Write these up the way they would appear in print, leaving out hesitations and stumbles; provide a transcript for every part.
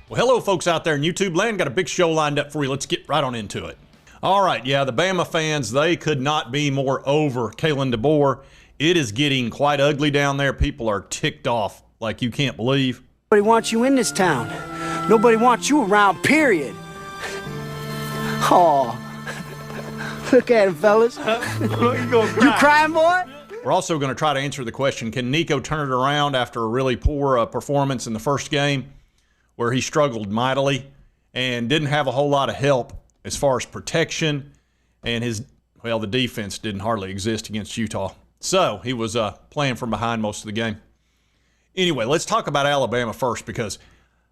Well, hello, folks out there in YouTube land. Got a big show lined up for you. Let's get right on into it. All right, yeah, the Bama fans, they could not be more over Kalen DeBoer. It is getting quite ugly down there. People are ticked off like you can't believe. Nobody wants you in this town. Nobody wants you around, period. Oh, look at him, fellas. You crying, boy? We're also going to try to answer the question, can Nico turn it around after a really poor performance in the first game where he struggled mightily and didn't have a whole lot of help as far as protection, and the defense didn't hardly exist against Utah. So he was playing from behind most of the game. Anyway, let's talk about Alabama first because,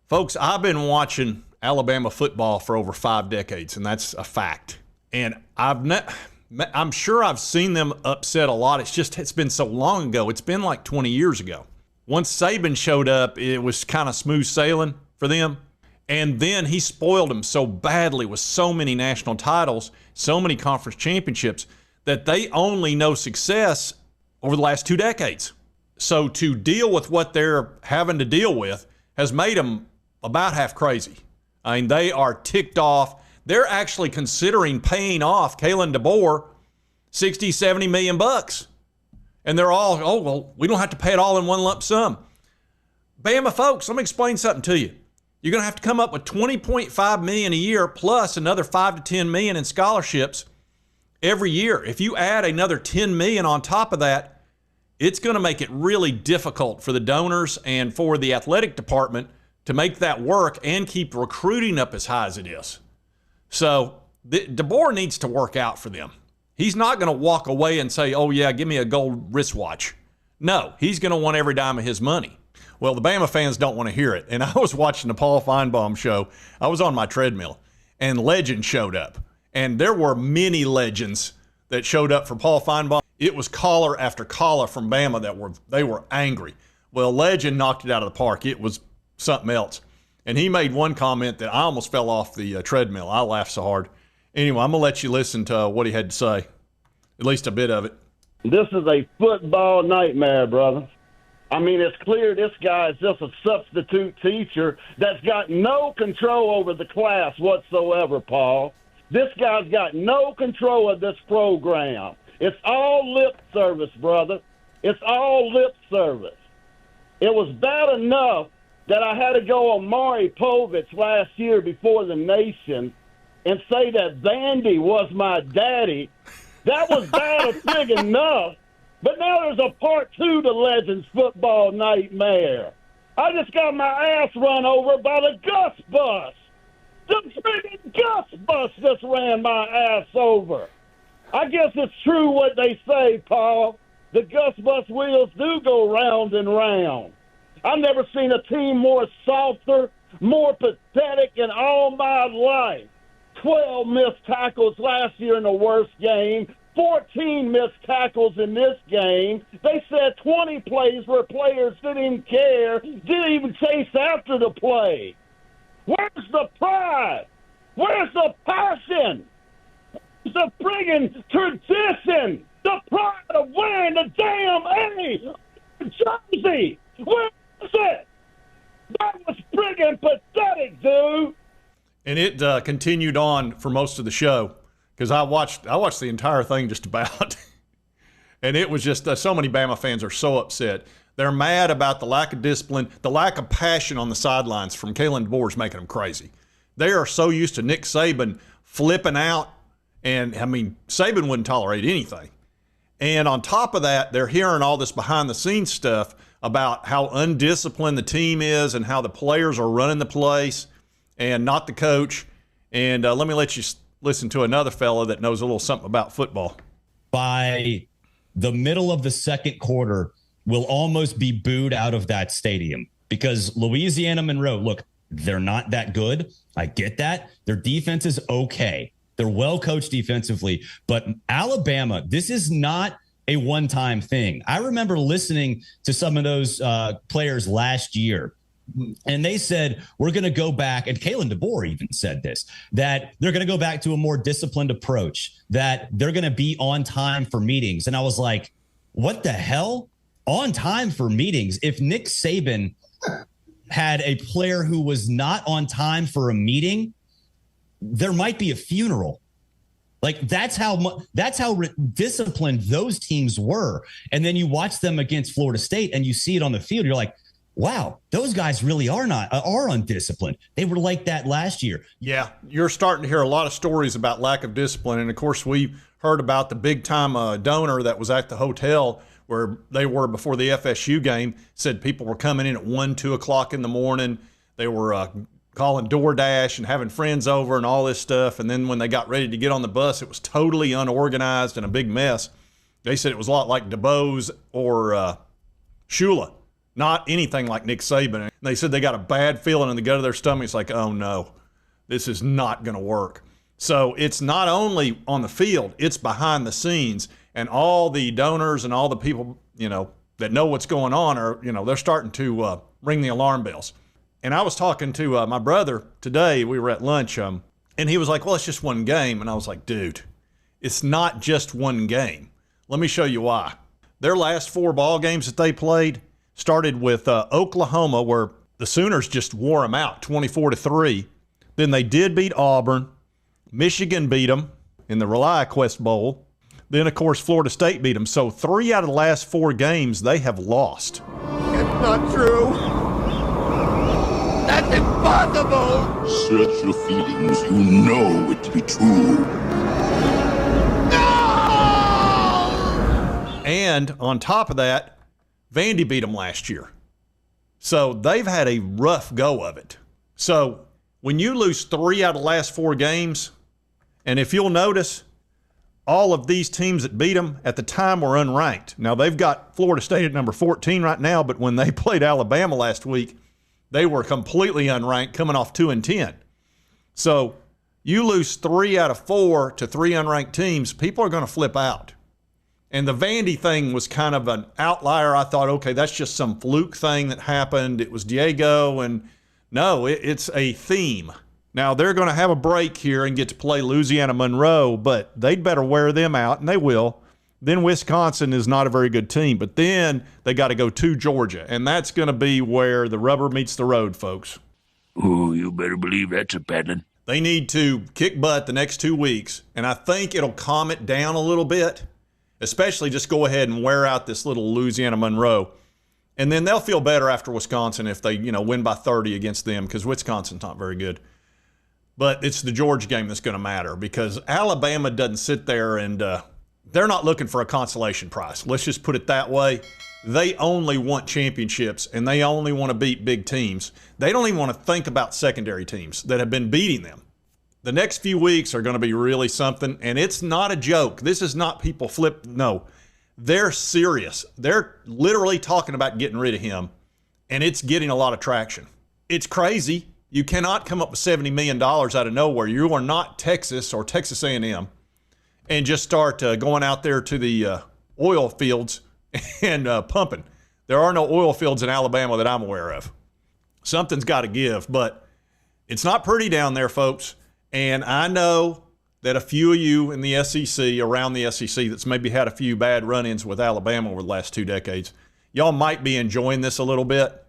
folks, I've been watching Alabama football for over 5 decades, and that's a fact. And I'm sure I've seen them upset a lot. It's been so long ago. It's been like 20 years ago. Once Saban showed up, it was kind of smooth sailing for them. And then he spoiled them so badly with so many national titles, so many conference championships, that they only know success over the last 2 decades. So to deal with what they're having to deal with has made them about half crazy. I mean, they are ticked off. They're actually considering paying off Kalen DeBoer $60, $70 million. And they're all, oh, well, we don't have to pay it all in one lump sum. Bama folks, let me explain something to you. You're going to have to come up with $20.5 million a year plus another $5 to $10 million in scholarships every year. If you add another $10 million on top of that, it's going to make it really difficult for the donors and for the athletic department to make that work and keep recruiting up as high as it is. So DeBoer needs to work out for them. He's not going to walk away and say, oh, yeah, give me a gold wristwatch. No, he's going to want every dime of his money. Well, the Bama fans don't want to hear it. And I was watching the Paul Feinbaum show. I was on my treadmill, and legends showed up. And there were many legends that showed up for Paul Feinbaum. It was caller after caller from Bama they were angry. Well, Legend knocked it out of the park. It was something else. And he made one comment that I almost fell off the treadmill. I laughed so hard. Anyway, I'm going to let you listen to what he had to say, at least a bit of it. This is a football nightmare, brother. I mean, it's clear this guy is just a substitute teacher that's got no control over the class whatsoever, Paul. This guy's got no control of this program. It's all lip service, brother. It's all lip service. It was bad enough that I had to go on Maury Povich last year before the nation and say that Vandy was my daddy. That was bad big enough. But now there's a part 2 to Legends football nightmare. I just got my ass run over by the Gus bus. The friggin' Gus bus just ran my ass over. I guess it's true what they say, Paul. The Gus bus wheels do go round and round. I've never seen a team more softer, more pathetic in all my life. 12 missed tackles last year in the worst game. 14 missed tackles in this game. They said 20 plays where players didn't even care, didn't even chase after the play. Where's the pride? Where's the passion? Where's the friggin' tradition? The pride of wearing the damn A jersey? Where is it? That was friggin' pathetic, dude. And it continued on for most of the show. Because I watched the entire thing just about. And it was just so many Bama fans are so upset. They're mad about the lack of discipline, the lack of passion on the sidelines from Kalen DeBoer is making them crazy. They are so used to Nick Saban flipping out. And, I mean, Saban wouldn't tolerate anything. And on top of that, they're hearing all this behind-the-scenes stuff about how undisciplined the team is and how the players are running the place and not the coach. And let me let you listen to another fella that knows a little something about football. By the middle of the second quarter, will almost be booed out of that stadium because Louisiana Monroe, look, they're not that good. I get that. Their defense is okay. They're well coached defensively, but Alabama, this is not a one-time thing. I remember listening to some of those players last year, and they said, we're going to go back, and Kalen DeBoer even said this, that they're going to go back to a more disciplined approach, that they're going to be on time for meetings. And I was like, what the hell? On time for meetings? If Nick Saban had a player who was not on time for a meeting, there might be a funeral. Like that's how disciplined those teams were. And then you watch them against Florida State and you see it on the field. You're like, wow, those guys really are undisciplined. They were like that last year. Yeah, you're starting to hear a lot of stories about lack of discipline. And, of course, we heard about the big-time donor that was at the hotel where they were before the FSU game, said people were coming in at 1, 2 o'clock in the morning. They were calling DoorDash and having friends over and all this stuff. And then when they got ready to get on the bus, it was totally unorganized and a big mess. They said it was a lot like DeBose or Shula. Not anything like Nick Saban. And they said they got a bad feeling in the gut of their stomach. It's like, oh, no, this is not going to work. So it's not only on the field, it's behind the scenes. And all the donors and all the people, that know what's going on are, they're starting to ring the alarm bells. And I was talking to my brother today. We were at lunch, and he was like, well, it's just one game. And I was like, dude, it's not just one game. Let me show you why. Their last 4 ball games that they played started with Oklahoma, where the Sooners just wore them out, 24-3. Then they did beat Auburn. Michigan beat them in the ReliaQuest Bowl. Then, of course, Florida State beat them. So 3 out of the last 4 games they have lost. It's not true. That's impossible. Search your feelings. You know it to be true. No! And on top of that, Vandy beat them last year. So they've had a rough go of it. So when you lose 3 out of the last 4 games, and if you'll notice, all of these teams that beat them at the time were unranked. Now they've got Florida State at number 14 right now, but when they played Alabama last week, they were completely unranked, coming off 2-10. So you lose 3 out of 4 to 3 unranked teams, people are going to flip out. And the Vandy thing was kind of an outlier. I thought, okay, that's just some fluke thing that happened. It was Diego, and no, it's a theme. Now, they're going to have a break here and get to play Louisiana Monroe, but they'd better wear them out, and they will. Then Wisconsin is not a very good team, but then they got to go to Georgia, and that's going to be where the rubber meets the road, folks. Oh, you better believe that's a pattern. They need to kick butt the next 2 weeks, and I think it'll calm it down a little bit. Especially just go ahead and wear out this little Louisiana Monroe. And then they'll feel better after Wisconsin if they, win by 30 against them, because Wisconsin's not very good. But it's the Georgia game that's going to matter, because Alabama doesn't sit there and they're not looking for a consolation prize. Let's just put it that way. They only want championships, and they only want to beat big teams. They don't even want to think about secondary teams that have been beating them. The next few weeks are going to be really something, and it's not a joke. This is not people flip. No, they're serious. They're literally talking about getting rid of him, and it's getting a lot of traction. It's crazy. You cannot come up with $70 million out of nowhere. You are not Texas or Texas A&M and just start going out there to the oil fields and pumping. There are no oil fields in Alabama that I'm aware of. Something's got to give, but it's not pretty down there, folks. And I know that a few of you in the SEC, around the SEC, that's maybe had a few bad run-ins with Alabama over the last 2 decades, y'all might be enjoying this a little bit.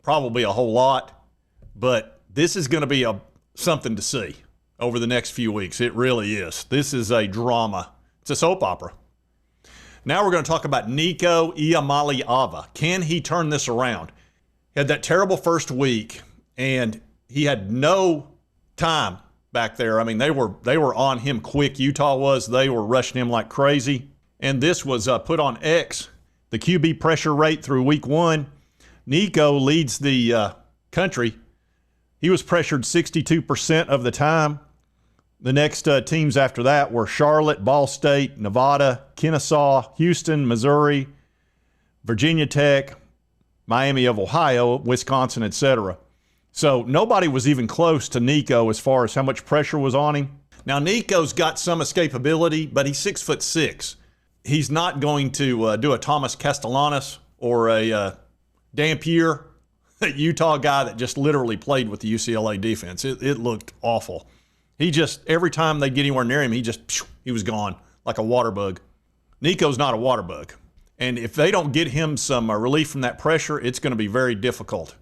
Probably a whole lot, but this is going to be something to see over the next few weeks. It really is. This is a drama. It's a soap opera. Now we're going to talk about Nico Iamaleava. Can he turn this around? He had that terrible first week, and he had no time back there. I mean, they were on him quick. Utah was. They were rushing him like crazy. And this was put on X, the QB pressure rate through week 1. Nico leads the country. He was pressured 62% of the time. The next teams after that were Charlotte, Ball State, Nevada, Kennesaw, Houston, Missouri, Virginia Tech, Miami of Ohio, Wisconsin, etc. So nobody was even close to Nico as far as how much pressure was on him. Now, Nico's got some escapability, but he's 6'6". He's not going to do a Thomas Castellanos or a Dampier, that Utah guy that just literally played with the UCLA defense. It looked awful. He just, every time they get anywhere near him, he was gone like a water bug. Nico's not a water bug. And if they don't get him some relief from that pressure, it's going to be very difficult.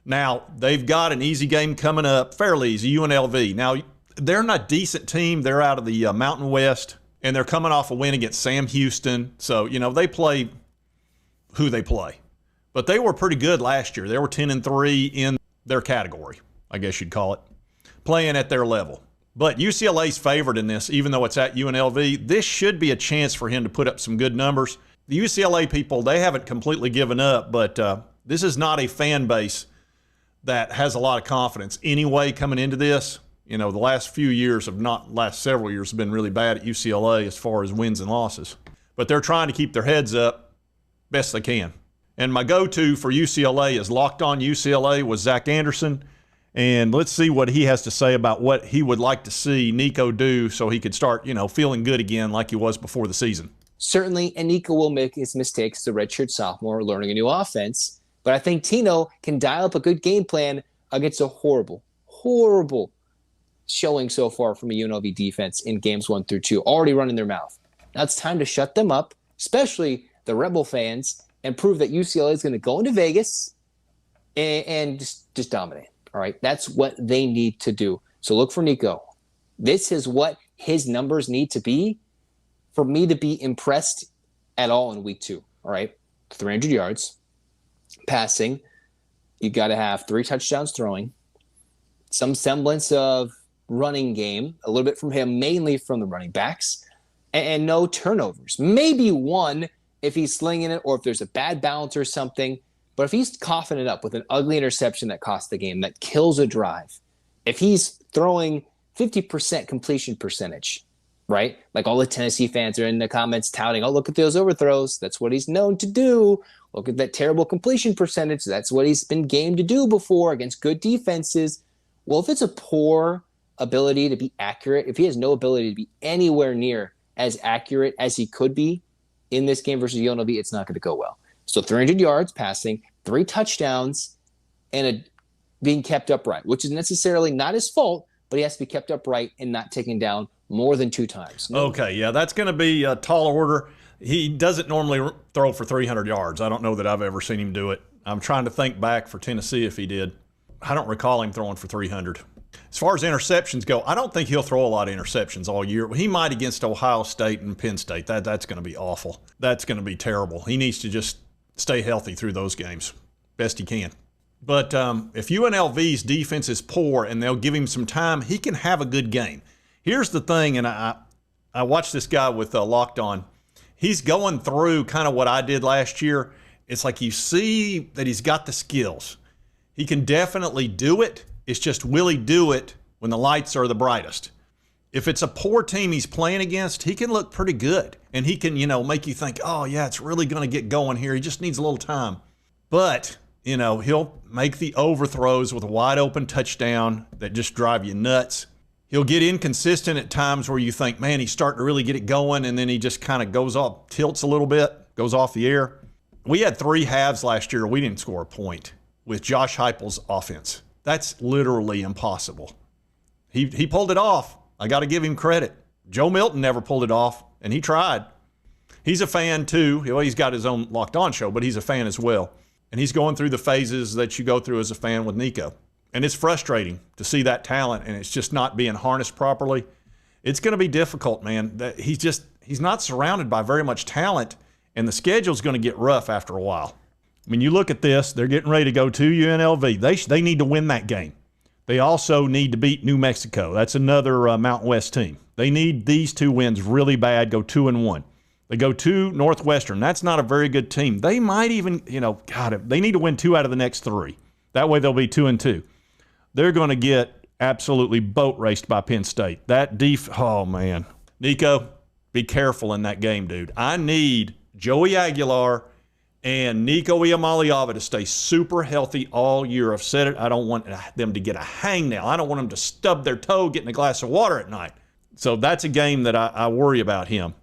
Now, they've got an easy game coming up, fairly easy, UNLV. Now, they're not a decent team. They're out of the Mountain West, and they're coming off a win against Sam Houston. So, they play who they play. But they were pretty good last year. They were 10-3 in their category, I guess you'd call it, playing at their level. But UCLA's favored in this, even though it's at UNLV. This should be a chance for him to put up some good numbers. The UCLA people, they haven't completely given up, but this is not a fan base that has a lot of confidence anyway coming into this. The last several years have been really bad at UCLA as far as wins and losses. But they're trying to keep their heads up best they can. And my go-to for UCLA is Locked On UCLA with Zach Anderson. And let's see what he has to say about what he would like to see Nico do so he could start, feeling good again like he was before the season. Certainly, and Nico will make his mistakes as a redshirt sophomore learning a new offense. But I think Tino can dial up a good game plan against a horrible showing so far from a UNLV defense in games 1 through 2, already running their mouth. Now it's time to shut them up, especially the Rebel fans, and prove that UCLA is going to go into Vegas and just dominate. All right, that's what they need to do. So look for Nico. This is what his numbers need to be for me to be impressed at all in week 2. All right, 300 yards passing. You got to have 3 touchdowns throwing, some semblance of running game, a little bit from him, mainly from the running backs, and no turnovers. Maybe one if he's slinging it or if there's a bad balance or something. But if he's coughing it up with an ugly interception that costs the game, that kills a drive, if he's throwing 50% completion percentage, right? Like all the Tennessee fans are in the comments touting, oh, look at those overthrows. That's what he's known to do. Look at that terrible completion percentage. That's what he's been game to do before against good defenses. Well, if it's a poor ability to be accurate, if he has no ability to be anywhere near as accurate as he could be in this game versus UNLV, it's not going to go well. So 300 yards passing, 3 touchdowns, and being kept upright, which is necessarily not his fault, but he has to be kept upright and not taken down more than 2 times. Okay, yeah, that's going to be a tall order. He doesn't normally throw for 300 yards. I don't know that I've ever seen him do it. I'm trying to think back for Tennessee if he did. I don't recall him throwing for 300. As far as interceptions go, I don't think he'll throw a lot of interceptions all year. He might against Ohio State and Penn State. That's going to be awful. That's going to be terrible. He needs to just stay healthy through those games best he can. But if UNLV's defense is poor and they'll give him some time, he can have a good game. Here's the thing, and I watched this guy with Locked On. He's going through kind of what I did last year. It's like you see that he's got the skills. He can definitely do it. It's just, will he do it when the lights are the brightest? If it's a poor team he's playing against, he can look pretty good. And he can, make you think, oh, yeah, it's really going to get going here. He just needs a little time. But, he'll make the overthrows with a wide open touchdown that just drive you nuts. He'll get inconsistent at times where you think, man, he's starting to really get it going, and then he just kind of goes off, tilts a little bit, goes off the air. We had 3 halves last year. We didn't score a point with Josh Heupel's offense. That's literally impossible. He pulled it off. I got to give him credit. Joe Milton never pulled it off, and he tried. He's a fan too. Well, he's got his own Locked On show, but he's a fan as well. And he's going through the phases that you go through as a fan with Nico. And it's frustrating to see that talent, and it's just not being harnessed properly. It's going to be difficult, man. He's not surrounded by very much talent, and the schedule's going to get rough after a while. When you look at this, they're getting ready to go to UNLV. They need to win that game. They also need to beat New Mexico. That's another Mountain West team. They need these 2 wins really bad, go 2-1. They go to Northwestern. That's not a very good team. They might even, they need to win 2 out of the next 3. That way they'll be 2-2. They're going to get absolutely boat raced by Penn State. Oh, man. Nico, be careful in that game, dude. I need Joey Aguilar and Nico Iamaleava to stay super healthy all year. I've said it. I don't want them to get a hangnail. I don't want them to stub their toe getting a glass of water at night. So that's a game that I worry about him.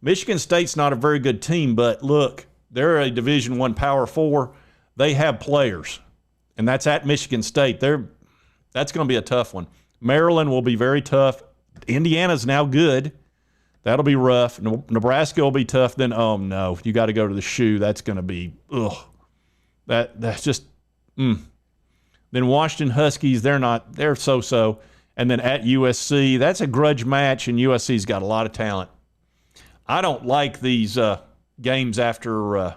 Michigan State's not a very good team, but look, they're a Division I Power 4. They have players, and that's at Michigan State. That's going to be a tough one. Maryland will be very tough. Indiana's now good. That'll be rough. Nebraska will be tough. Then, oh, no, you got to go to the shoe. That's going to be, ugh. That's just, Then Washington Huskies, they're so-so. And then at USC, that's a grudge match, and USC's got a lot of talent. I don't like these games after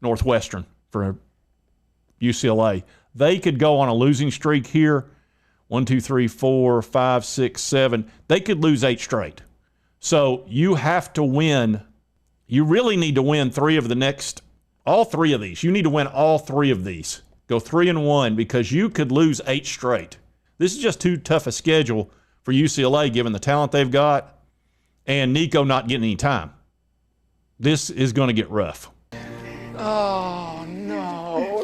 Northwestern for UCLA. They could go on a losing streak here. 1, 2, 3, 4, 5, 6, 7. They could lose 8 straight. So you have to win. You really need to win all 3 of these. You need to win all 3 of these. Go 3-1 because you could lose 8 straight. This is just too tough a schedule for UCLA given the talent they've got and Nico not getting any time. This is going to get rough. Oh, no.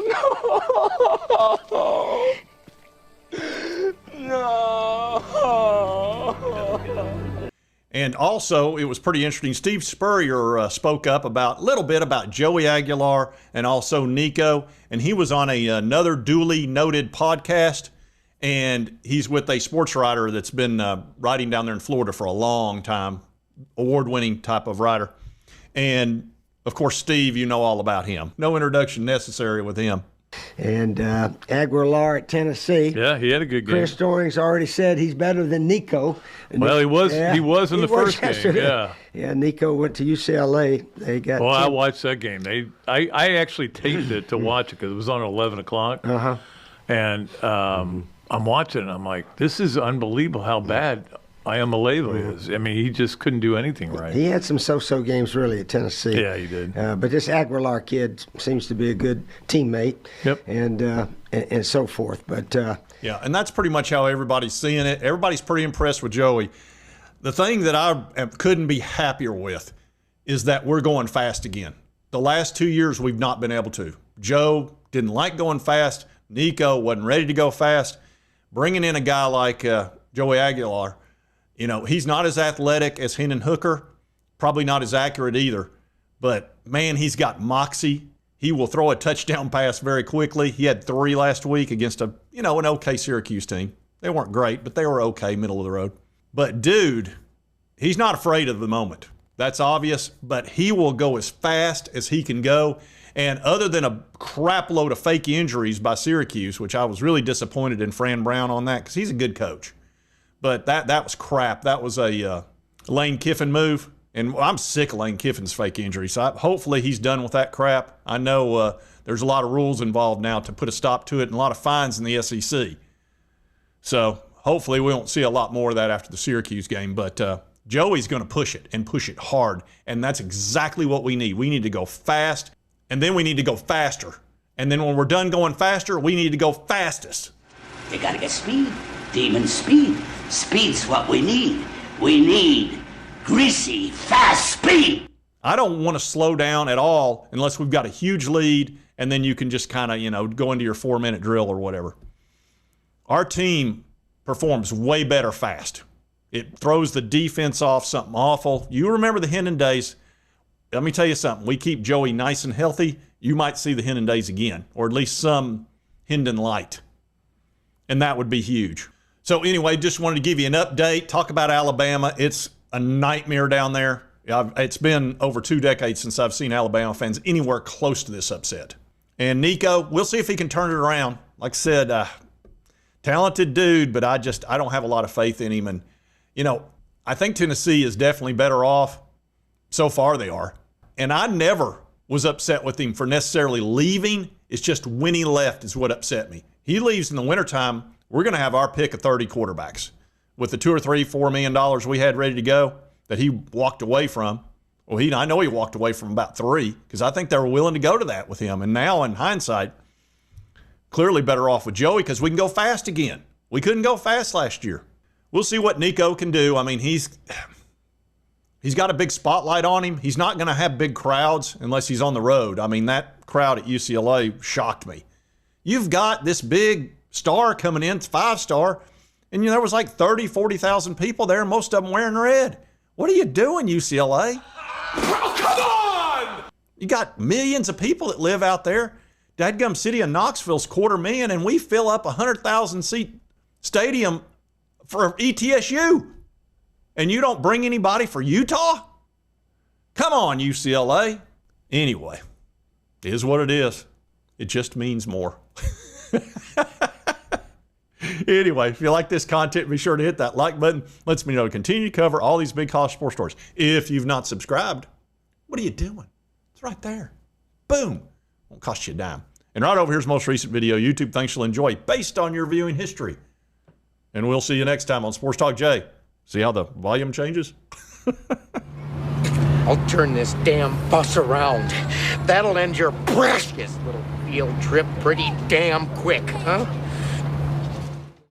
And also, it was pretty interesting. Steve Spurrier spoke up a little bit about Joey Aguilar and also Nico, and he was on another duly noted podcast, and he's with a sports writer that's been writing down there in Florida for a long time, award-winning type of writer. And, of course, Steve, you know all about him. No introduction necessary with him. And Aguilar at Tennessee. Yeah, he had a good game. Chris Storing's already said he's better than Nico. Well, he was in the first game. Yeah. Yeah, Nico went to UCLA. They got. Well, I watched that game. I actually taped it to watch it because it was on at 11 o'clock. Uh-huh. And I'm watching it. I'm like, this is unbelievable how bad Iamaleava is. I mean, he just couldn't do anything right. He had some so-so games really at Tennessee. Yeah, he did. But this Aguilar kid seems to be a good teammate. Yep. And so forth. But yeah, and that's pretty much how everybody's seeing it. Everybody's pretty impressed with Joey. The thing that I couldn't be happier with is that we're going fast again. The last 2 years we've not been able to. Joe didn't like going fast. Nico wasn't ready to go fast. Bringing in a guy like Joey Aguilar, he's not as athletic as Hendon Hooker, probably not as accurate either. But, man, he's got moxie. He will throw a touchdown pass very quickly. He had 3 last week against an okay Syracuse team. They weren't great, but they were okay, middle of the road. But, dude, he's not afraid of the moment. That's obvious, but he will go as fast as he can go. And other than a crap load of fake injuries by Syracuse, which I was really disappointed in Fran Brown on that because he's a good coach. But that was crap. That was a Lane Kiffin move. And I'm sick of Lane Kiffin's fake injuries. So hopefully he's done with that crap. I know there's a lot of rules involved now to put a stop to it and a lot of fines in the SEC. So hopefully we won't see a lot more of that after the Syracuse game. But Joey's going to push it and push it hard. And that's exactly what we need. We need to go fast, and then we need to go faster. And then when we're done going faster, we need to go fastest. You got to get speed. Demon speed. Speed's what we need. We need greasy, fast speed. I don't want to slow down at all unless we've got a huge lead, and then you can just kind of, go into your 4-minute drill or whatever. Our team performs way better fast. It throws the defense off something awful. You remember the Hendon days. Let me tell you something. We keep Joey nice and healthy, you might see the Hendon days again, or at least some Hendon light. And that would be huge. So anyway, just wanted to give you an update, talk about Alabama. It's a nightmare down there. It's been over 2 decades since I've seen Alabama fans anywhere close to this upset. And Nico, we'll see if he can turn it around. Like I said, talented dude, but I don't have a lot of faith in him. And, I think Tennessee is definitely better off. So far they are. And I never was upset with him for necessarily leaving. It's just when he left is what upset me. He leaves in the wintertime, we're going to have our pick of 30 quarterbacks. With the $2 or $3, $4 million we had ready to go that he walked away from. Well, I know he walked away from about 3 because I think they were willing to go to that with him. And now, in hindsight, clearly better off with Joey because we can go fast again. We couldn't go fast last year. We'll see what Nico can do. I mean, he's got a big spotlight on him. He's not going to have big crowds unless he's on the road. I mean, that crowd at UCLA shocked me. You've got this big star coming in, 5-star, and there was like 30, 40,000 people there, most of them wearing red. What are you doing, UCLA? Oh, come on! You got millions of people that live out there. Dadgum City of Knoxville's 250,000, and we fill up a 100,000-seat stadium for ETSU. And you don't bring anybody for Utah? Come on, UCLA. Anyway, it is what it is. It just means more. Anyway, if you like this content, be sure to hit that like button. Lets me know to continue to cover all these big college sports stories. If you've not subscribed, what are you doing? It's right there. Boom. Won't cost you a dime. And right over here's the most recent video YouTube thinks you'll enjoy based on your viewing history. And we'll see you next time on Sports Talk Jay. See how the volume changes? I'll turn this damn bus around. That'll end your precious little field trip pretty damn quick, huh?